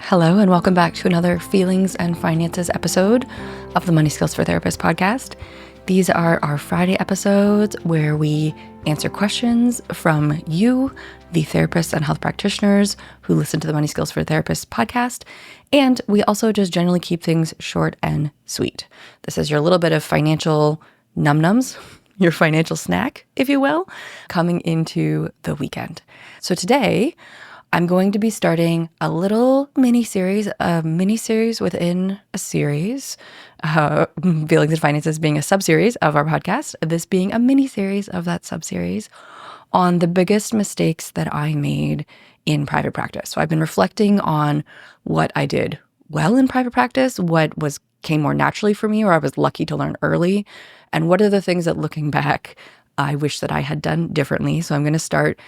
Hello, and welcome back to another Feelings and Finances episode of the Money Skills for Therapists podcast. These are our Friday episodes where we answer questions from you, the therapists and health practitioners who listen to the Money Skills for Therapists podcast. And we also just generally keep things short and sweet. This is your little bit of financial num-nums, your financial snack, if you will, coming into the weekend. So today, I'm going to be starting a little mini-series within a series, Feelings and Finances being a sub-series of our podcast, this being a mini-series of that sub-series on the biggest mistakes that I made in private practice. So I've been reflecting on what I did well in private practice, what came more naturally for me, or I was lucky to learn early, and what are the things that looking back, I wish that I had done differently. So I'm going to start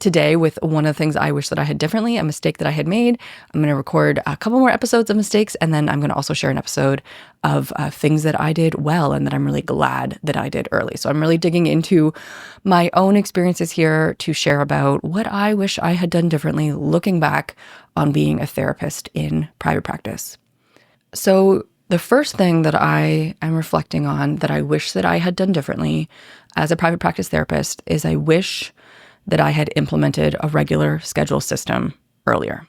today with one of the things I wish that I had differently, a mistake that I had made. I'm going to record a couple more episodes of mistakes, and then I'm going to also share an episode of things that I did well and that I'm really glad that I did early. So I'm really digging into my own experiences here to share about what I wish I had done differently looking back on being a therapist in private practice. So the first thing that I am reflecting on that I wish that I had done differently as a private practice therapist is I wish that I had implemented a regular schedule system earlier.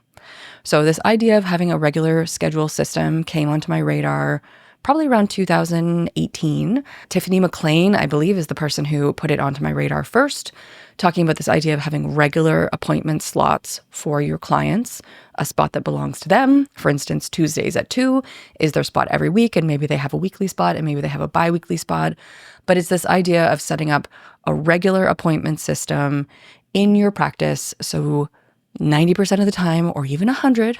So this idea of having a regular schedule system came onto my radar probably around 2018. Tiffany McLean, I believe, is the person who put it onto my radar first, talking about this idea of having regular appointment slots for your clients, a spot that belongs to them. For instance, Tuesdays at 2 is their spot every week, and maybe they have a weekly spot and maybe they have a bi-weekly spot. But it's this idea of setting up a regular appointment system in your practice so 90% of the time, or even 100,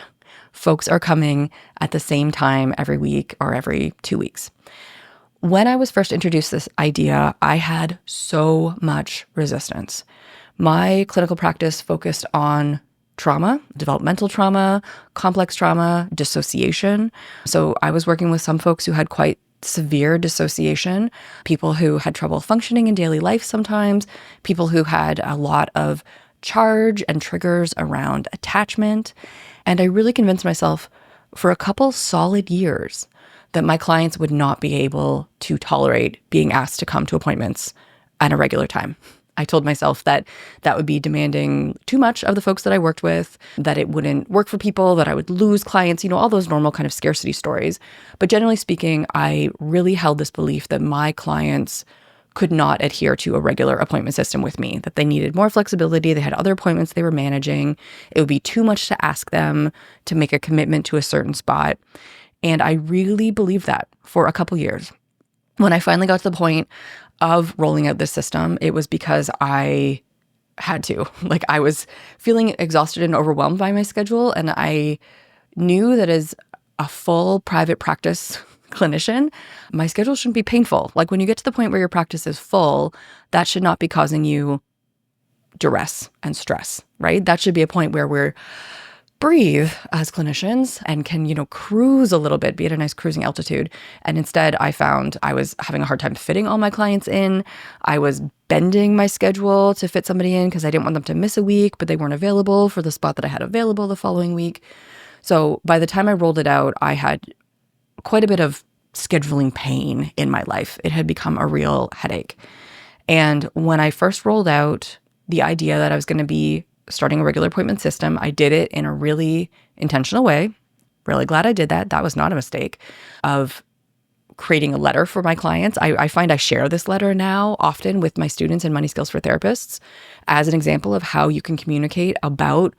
folks are coming at the same time every week or every 2 weeks. When I was first introduced to this idea, I had so much resistance. My clinical practice focused on trauma, developmental trauma, complex trauma, dissociation. So I was working with some folks who had quite severe dissociation, people who had trouble functioning in daily life sometimes, people who had a lot of charge and triggers around attachment. And I really convinced myself for a couple solid years that my clients would not be able to tolerate being asked to come to appointments at a regular time. I told myself that that would be demanding too much of the folks that I worked with, that it wouldn't work for people, that I would lose clients, all those normal kind of scarcity stories. But generally speaking, I really held this belief that my clients could not adhere to a regular appointment system with me, that they needed more flexibility. They had other appointments they were managing. It would be too much to ask them to make a commitment to a certain spot. And I really believed that for a couple years. When I finally got to the point of rolling out this system, it was because I had to. I was feeling exhausted and overwhelmed by my schedule. And I knew that as a full private practice clinician, my schedule shouldn't be painful. When you get to the point where your practice is full, that should not be causing you duress and stress, right? That should be a point where we're breathe as clinicians and can, cruise a little bit, be at a nice cruising altitude. And instead, I found I was having a hard time fitting all my clients in. I was bending my schedule to fit somebody in because I didn't want them to miss a week, but they weren't available for the spot that I had available the following week. So by the time I rolled it out, I had quite a bit of scheduling pain in my life. It had become a real headache. And when I first rolled out the idea that I was going to be starting a regular appointment system, I did it in a really intentional way. Really glad I did that. That was not a mistake of creating a letter for my clients. I find I share this letter now often with my students in Money Skills for Therapists as an example of how you can communicate about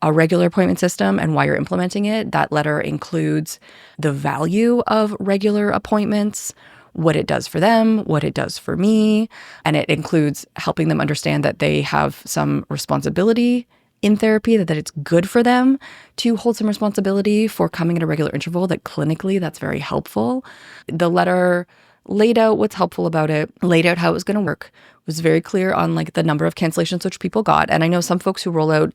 a regular appointment system and why you're implementing it. That letter includes the value of regular appointments, what it does for them, what it does for me, and it includes helping them understand that they have some responsibility in therapy, that it's good for them to hold some responsibility for coming at a regular interval, that clinically that's very helpful. The letter laid out what's helpful about it, laid out how it was going to work, was very clear on the number of cancellations which people got. And I know some folks who roll out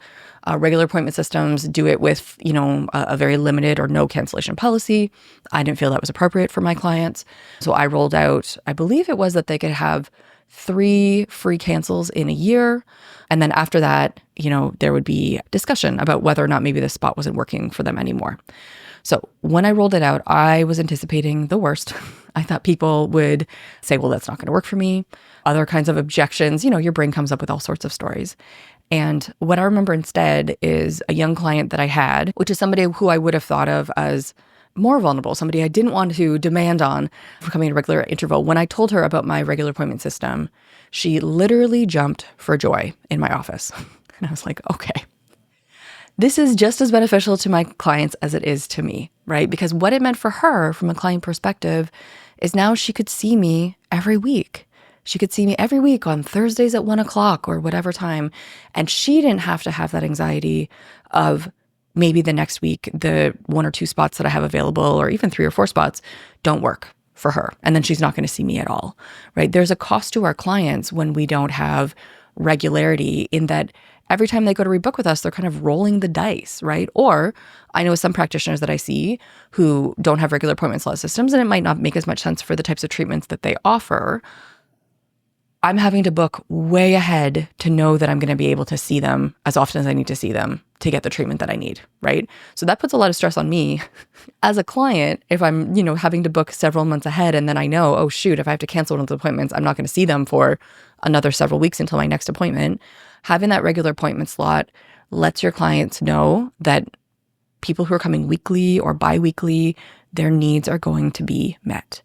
regular appointment systems do it with, a very limited or no cancellation policy. I didn't feel that was appropriate for my clients. So I rolled out, I believe it was that they could have 3 free cancels in a year. And then after that, there would be discussion about whether or not maybe the spot wasn't working for them anymore. So when I rolled it out, I was anticipating the worst. I thought people would say, well, that's not going to work for me. Other kinds of objections, your brain comes up with all sorts of stories. And what I remember instead is a young client that I had, which is somebody who I would have thought of as more vulnerable, somebody I didn't want to demand on for coming at a regular interval. When I told her about my regular appointment system, she literally jumped for joy in my office. And I was like, okay, this is just as beneficial to my clients as it is to me, right? Because what it meant for her from a client perspective is now she could see me every week. She could see me every week on Thursdays at 1:00 or whatever time. And she didn't have to have that anxiety of maybe the next week, the 1 or 2 spots that I have available, or even 3 or 4 spots, don't work for her. And then she's not going to see me at all, right? There's a cost to our clients when we don't have regularity, in that every time they go to rebook with us, they're kind of rolling the dice, right? Or I know some practitioners that I see who don't have regular appointment slot systems, and it might not make as much sense for the types of treatments that they offer. I'm having to book way ahead to know that I'm going to be able to see them as often as I need to see them to get the treatment that I need, right? So that puts a lot of stress on me as a client if I'm, having to book several months ahead, and then I know, oh shoot, if I have to cancel one of the appointments, I'm not going to see them for another several weeks until my next appointment. Having that regular appointment slot lets your clients know that people who are coming weekly or bi-weekly, their needs are going to be met.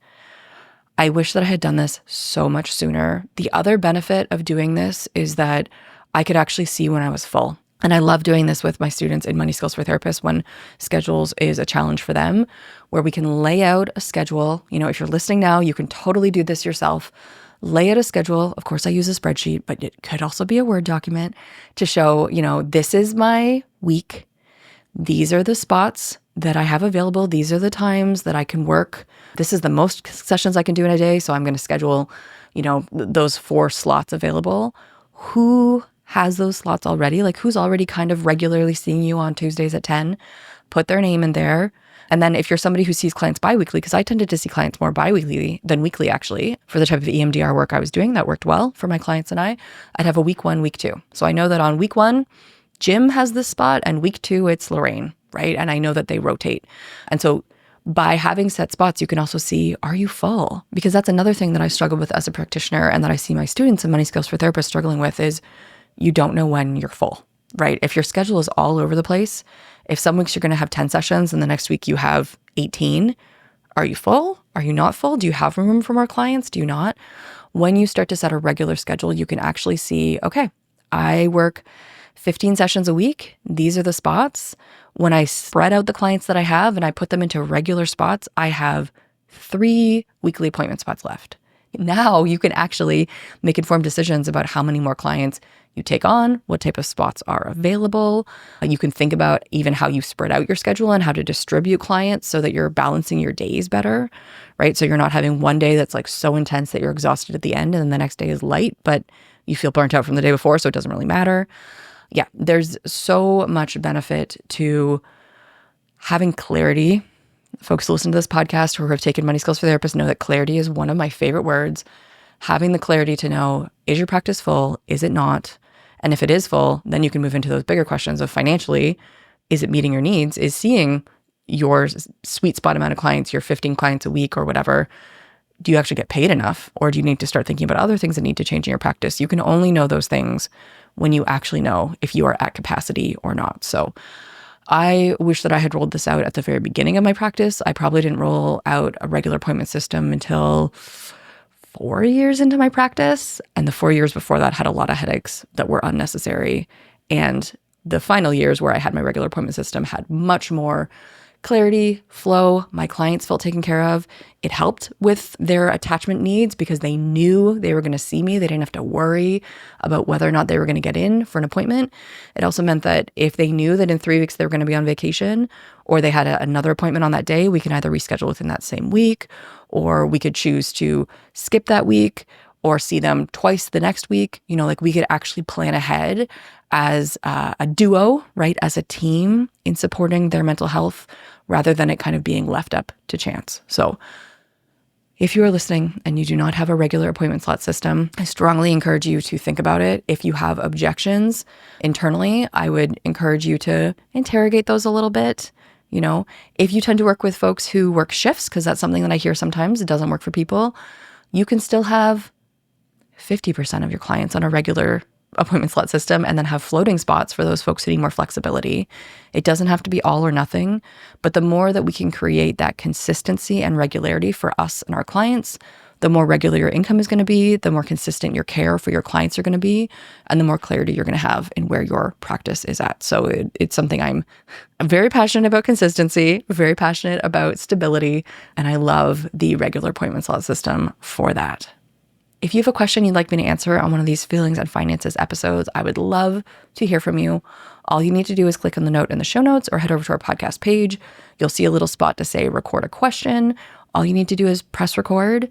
I wish that I had done this so much sooner. The other benefit of doing this is that I could actually see when I was full. And I love doing this with my students in Money Skills for Therapists when schedules is a challenge for them, where we can lay out a schedule. If you're listening now, you can totally do this yourself. Lay out a schedule. Of course, I use a spreadsheet, but it could also be a Word document to show, this is my week. These are the spots that I have available. These are the times that I can work. This is the most sessions I can do in a day. So I'm going to schedule, those 4 slots available. Who has those slots already? Like, who's already kind of regularly seeing you on Tuesdays at 10? Put their name in there. And then if you're somebody who sees clients biweekly, because I tended to see clients more biweekly than weekly, actually, for the type of EMDR work I was doing, that worked well for my clients and I'd have a week 1, week 2. So I know that on week 1, Jim has this spot, and week 2, it's Lorraine, right? And I know that they rotate. And so by having set spots, you can also see, are you full? Because that's another thing that I struggle with as a practitioner, and that I see my students in Money Skills for Therapists struggling with, is you don't know when you're full, right? If your schedule is all over the place, if some weeks you're going to have 10 sessions and the next week you have 18, are you full? Are you not full? Do you have room for more clients? Do you not? When you start to set a regular schedule, you can actually see, okay, I work 15 sessions a week. These are the spots. When I spread out the clients that I have and I put them into regular spots, I have 3 weekly appointment spots left. Now you can actually make informed decisions about how many more clients you take on, what type of spots are available. You can think about even how you spread out your schedule and how to distribute clients so that you're balancing your days better, right? So you're not having one day that's like so intense that you're exhausted at the end, and then the next day is light, but you feel burnt out from the day before, so it doesn't really matter. Yeah, there's so much benefit to having clarity. Folks who listen to this podcast who have taken Money Skills for Therapists know that clarity is one of my favorite words. Having the clarity to know, is your practice full? Is it not? And if it is full, then you can move into those bigger questions of financially, is it meeting your needs? Is seeing your sweet spot amount of clients, your 15 clients a week or whatever, do you actually get paid enough? Or do you need to start thinking about other things that need to change in your practice? You can only know those things when you actually know if you are at capacity or not. So I wish that I had rolled this out at the very beginning of my practice. I probably didn't roll out a regular appointment system until 4 years into my practice. And the 4 years before that had a lot of headaches that were unnecessary. And the final years where I had my regular appointment system had much more clarity, flow. My clients felt taken care of. It helped with their attachment needs because they knew they were going to see me. They didn't have to worry about whether or not they were going to get in for an appointment. It also meant that if they knew that in 3 weeks they were going to be on vacation, or they had another appointment on that day, we can either reschedule within that same week, or we could choose to skip that week or see them twice the next week. Like we could actually plan ahead as a duo, right? As a team in supporting their mental health rather than it kind of being left up to chance. So If you are listening and you do not have a regular appointment slot system, I strongly encourage you to think about it. If you have objections internally, I would encourage you to interrogate those a little bit. If you tend to work with folks who work shifts, because that's something that I hear sometimes, it doesn't work for people, you can still have 50% of your clients on a regular appointment slot system and then have floating spots for those folks who need more flexibility. It doesn't have to be all or nothing, but the more that we can create that consistency and regularity for us and our clients, the more regular your income is going to be, the more consistent your care for your clients are going to be, and the more clarity you're going to have in where your practice is at. So it's something I'm very passionate about: consistency, very passionate about stability, and I love the regular appointment slot system for that. If you have a question you'd like me to answer on one of these Feelings and Finances episodes, I would love to hear from you. All you need to do is click on the note in the show notes or head over to our podcast page. You'll see a little spot to say record a question. All you need to do is press record,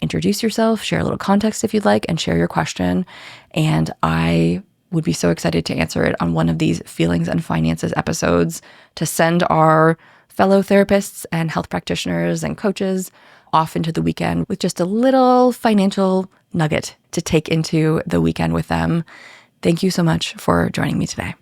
introduce yourself, share a little context if you'd like, and share your question. And I would be so excited to answer it on one of these Feelings and Finances episodes to send our fellow therapists and health practitioners and coaches off into the weekend with just a little financial nugget to take into the weekend with them. Thank you so much for joining me today.